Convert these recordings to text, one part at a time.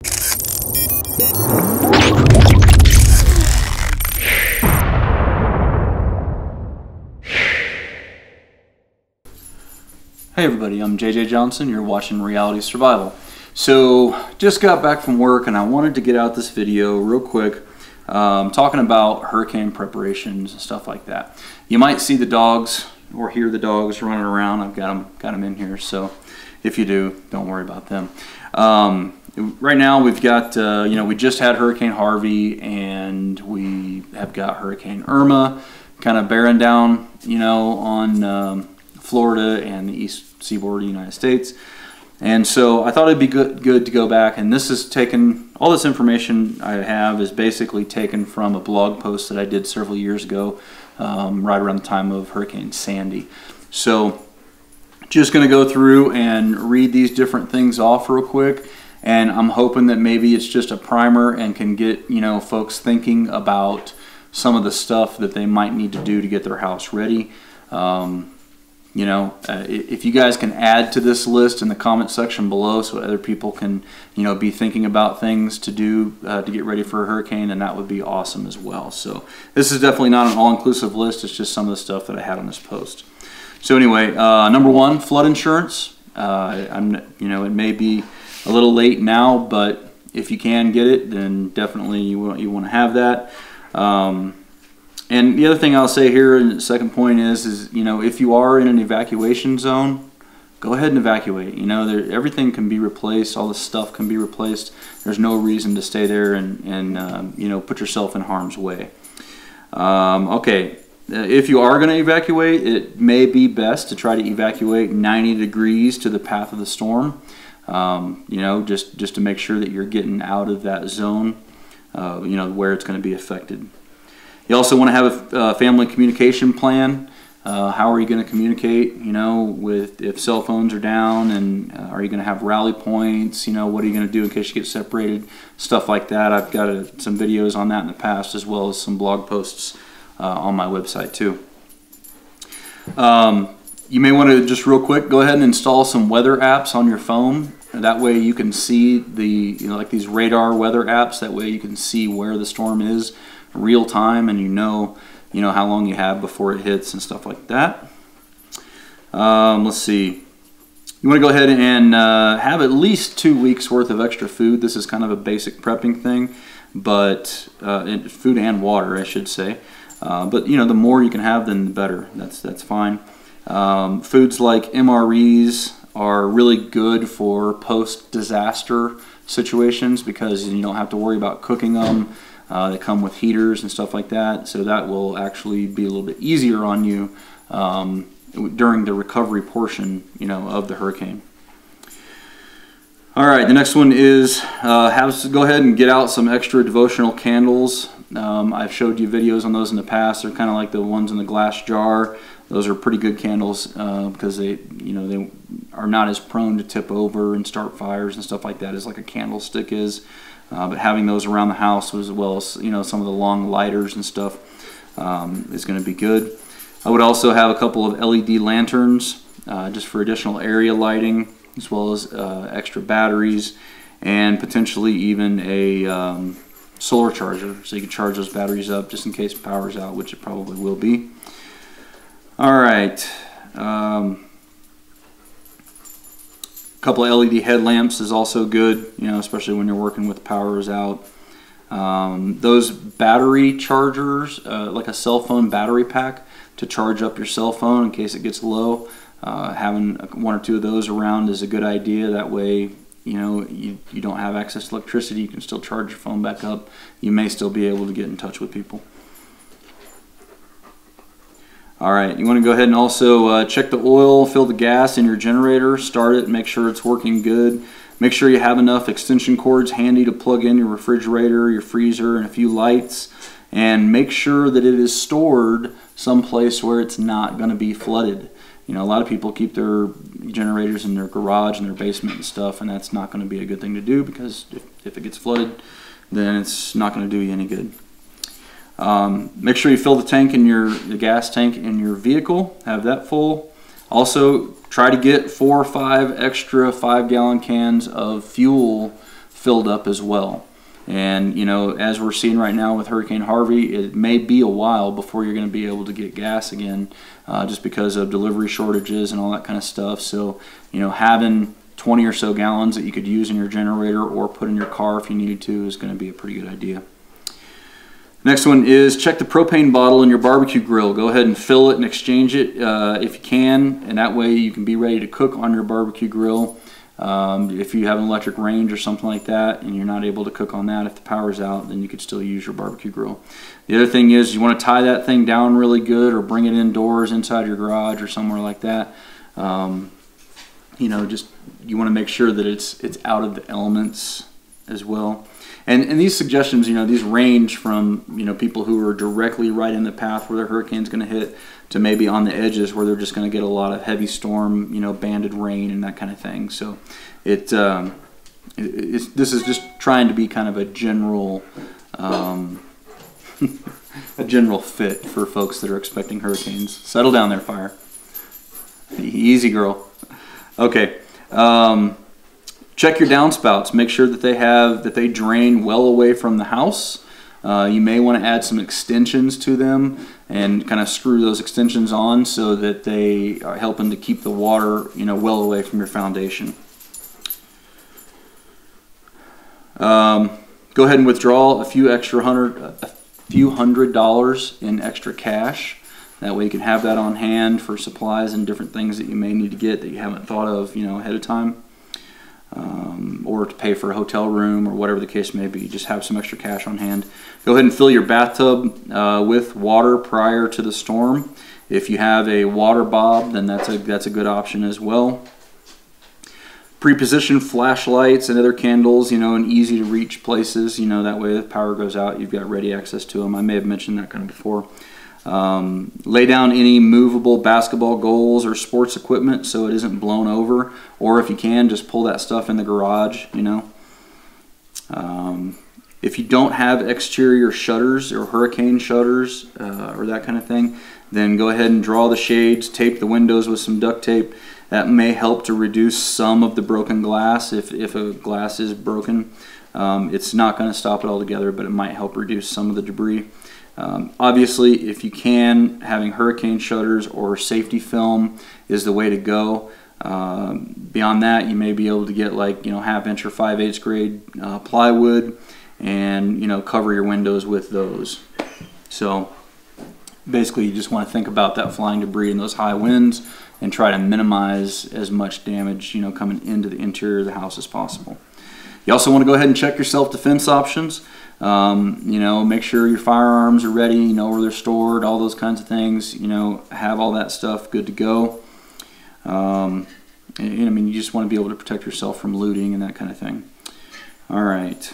Hey everybody, I'm JJ Johnson. You're watching Reality Survival. So, just got back from work and I wanted to get out this video real quick talking about hurricane preparations and stuff like that. You might see the dogs or hear the dogs running around. I've got them in here, so if you do, don't worry about them. Right now we've got, we just had Hurricane Harvey and we have got Hurricane Irma kind of bearing down, on Florida and the east seaboard of the United States. And so I thought it'd be good to go back, and this is taken, all this information I have is basically taken from a blog post that I did several years ago, right around the time of Hurricane Sandy. So just going to go through and read these different things off real quick, and I'm hoping that maybe it's just a primer and can get, folks thinking about some of the stuff that they might need to do to get their house ready. If you guys can add to this list in the comment section below so other people can, be thinking about things to do to get ready for a hurricane, then that would be awesome as well. So this is definitely not an all-inclusive list. It's just some of the stuff that I had on this post. So anyway, number one, flood insurance. It may be a little late now, but if you can get it, then definitely you want to have that. And the other thing I'll say here, and the second point is if you are in an evacuation zone, go ahead and evacuate. Everything can be replaced. All this stuff can be replaced. There's no reason to stay there and put yourself in harm's way. Okay, if you are going to evacuate, it may be best to try to evacuate 90 degrees to the path of the storm. Just to make sure that you're getting out of that zone, where it's going to be affected. You also want to have a family communication plan. How are you going to communicate, if cell phones are down, and are you going to have rally points, what are you going to do in case you get separated, stuff like that. I've got some videos on that in the past, as well as some blog posts on my website too. You may want to just real quick go ahead and install some weather apps on your phone. That way you can see like these radar weather apps. That way you can see where the storm is real time, and how long you have before it hits and stuff like that. Let's see. You want to go ahead and have at least 2 weeks worth of extra food. This is kind of a basic prepping thing, but food and water, I should say. But the more you can have, then the better. That's fine. Foods like MREs are really good for post-disaster situations because you don't have to worry about cooking them. They come with heaters and stuff like that, so that will actually be a little bit easier on you during the recovery portion, of the hurricane. All right, the next one is go ahead and get out some extra devotional candles. I've showed you videos on those in the past. They're kind of like the ones in the glass jar. Those are pretty good candles because they are not as prone to tip over and start fires and stuff like that as like a candlestick is. But having those around the house, as well as some of the long lighters and stuff, is going to be good. I would also have a couple of LED lanterns just for additional area lighting, as well as extra batteries, and potentially even a solar charger, so you can charge those batteries up just in case power's out, which it probably will be. All right. Couple of LED headlamps is also good, especially when you're working with powers out. Those battery chargers, like a cell phone battery pack to charge up your cell phone in case it gets low, having 1 or 2 of those around is a good idea. That way, you don't have access to electricity, you can still charge your phone back up. You may still be able to get in touch with people. Alright, you want to go ahead and also check the oil, fill the gas in your generator, start it, make sure it's working good. Make sure you have enough extension cords handy to plug in your refrigerator, your freezer, and a few lights. And make sure that it is stored someplace where it's not going to be flooded. A lot of people keep their generators in their garage and their basement and stuff, and that's not going to be a good thing to do because if it gets flooded, then it's not going to do you any good. Make sure you fill the gas tank in your vehicle, have that full. Also, try to get 4 or 5 extra 5-gallon cans of fuel filled up as well. And you know, as we're seeing right now with Hurricane Harvey, it may be a while before you're going to be able to get gas again, just because of delivery shortages and all that kind of stuff. So you know, having 20 or so gallons that you could use in your generator or put in your car if you needed to is going to be a pretty good idea. Next one is check the propane bottle in your barbecue grill. Go ahead and fill it and exchange it if you can, and that way you can be ready to cook on your barbecue grill. If you have an electric range or something like that and you're not able to cook on that, if the power's out, then you could still use your barbecue grill. The other thing is you want to tie that thing down really good, or bring it indoors inside your garage or somewhere like that. You know, just you want to make sure that it's out of the elements as well. And these suggestions, you know, these range from, you know, people who are directly right in the path where the hurricane's going to hit, to maybe on the edges where they're just going to get a lot of heavy storm, you know, banded rain and that kind of thing. So this is just trying to be kind of a general a general fit for folks that are expecting hurricanes. Settle down there, fire. Easy, girl. Okay. Check your downspouts. Make sure that they drain well away from the house. You may want to add some extensions to them and kind of screw those extensions on so that they are helping to keep the water, you know, well away from your foundation. Go ahead and withdraw a few $100 in extra cash. That way you can have that on hand for supplies and different things that you may need to get that you haven't thought of, you know, ahead of time. Or to pay for a hotel room or whatever the case may be. Just have some extra cash on hand. Go ahead and fill your bathtub with water prior to the storm. If you have a water bob, then that's a good option as well. Pre-position flashlights and other candles, you know, in easy to reach places. You know, that way if the power goes out, you've got ready access to them. I may have mentioned that kind of before. Lay down any movable basketball goals or sports equipment so it isn't blown over, or if you can, just pull that stuff in the garage, you know. If you don't have exterior shutters or hurricane shutters or that kind of thing, then go ahead and draw the shades, tape the windows with some duct tape. That may help to reduce some of the broken glass if a glass is broken. It's not going to stop it altogether, but it might help reduce some of the debris. Obviously, if you can, having hurricane shutters or safety film is the way to go. Beyond that, you may be able to get, like, you know, 1/2 inch or 5/8 grade plywood, and, you know, cover your windows with those. So basically, you just want to think about that flying debris and those high winds and try to minimize as much damage, you know, coming into the interior of the house as possible. You also want to go ahead and check your self-defense options. You know, make sure your firearms are ready, you know where they're stored, all those kinds of things. You know, have all that stuff good to go. And, I mean, you just want to be able to protect yourself from looting and that kind of thing. All right.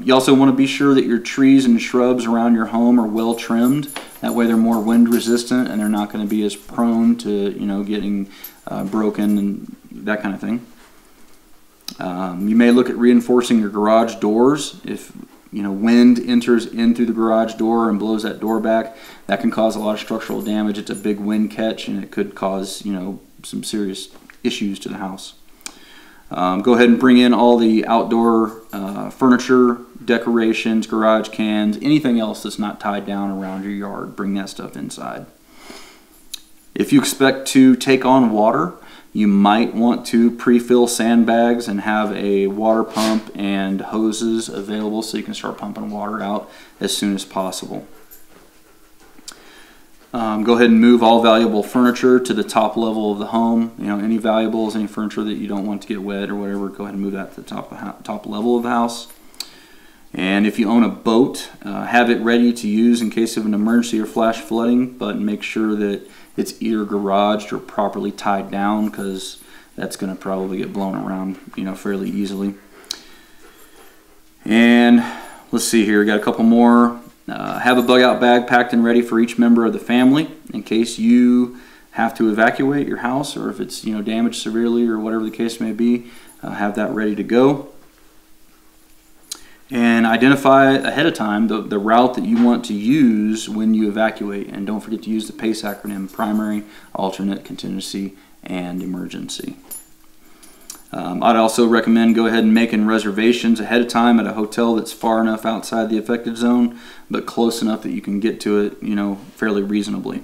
You also want to be sure that your trees and shrubs around your home are well trimmed. That way they're more wind resistant and they're not going to be as prone to, you know, getting broken and that kind of thing. You may look at reinforcing your garage doors. If, you know, wind enters in through the garage door and blows that door back, that can cause a lot of structural damage. It's a big wind catch and it could cause, you know, some serious issues to the house. Go ahead and bring in all the outdoor furniture, decorations, garage cans, anything else that's not tied down around your yard. Bring that stuff inside. If you expect to take on water, you might want to pre-fill sandbags and have a water pump and hoses available so you can start pumping water out as soon as possible. Go ahead and move all valuable furniture to the top level of the home. You know, any valuables, any furniture that you don't want to get wet or whatever, go ahead and move that to the top level of the house. And if you own a boat, have it ready to use in case of an emergency or flash flooding, but make sure that it's either garaged or properly tied down, because that's going to probably get blown around, you know, fairly easily. And let's see here, we got a couple more. Have a bug out bag packed and ready for each member of the family in case you have to evacuate your house, or if it's, you know, damaged severely or whatever the case may be. Have that ready to go. And identify ahead of time the route that you want to use when you evacuate. And don't forget to use the PACE acronym: primary, alternate, contingency, and emergency. I'd also recommend go ahead and making reservations ahead of time at a hotel that's far enough outside the affected zone, but close enough that you can get to it, fairly reasonably.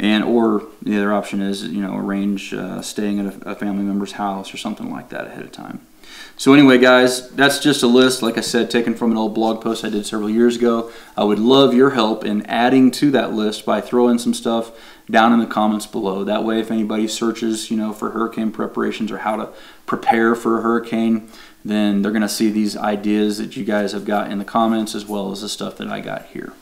And or the other option is, arrange staying at a family member's house or something like that ahead of time. So anyway, guys, that's just a list, like I said, taken from an old blog post I did several years ago. I would love your help in adding to that list by throwing some stuff down in the comments below. That way, if anybody searches, for hurricane preparations or how to prepare for a hurricane, then they're going to see these ideas that you guys have got in the comments as well as the stuff that I got here.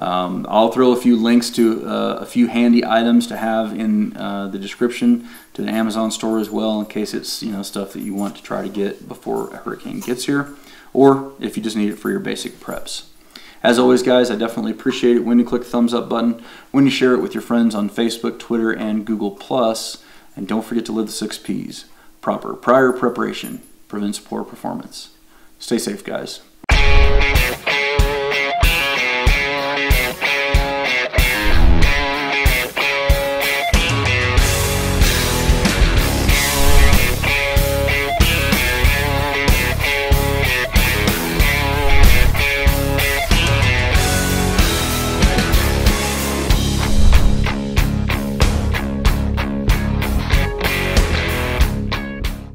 I'll throw a few links to a few handy items to have in the description to the Amazon store as well, in case it's stuff that you want to try to get before a hurricane gets here, or if you just need it for your basic preps. As always, guys, I definitely appreciate it when you click the thumbs up button, when you share it with your friends on Facebook, Twitter, and Google+, and don't forget to live the 6 Ps. Proper prior preparation prevents poor performance. Stay safe, guys.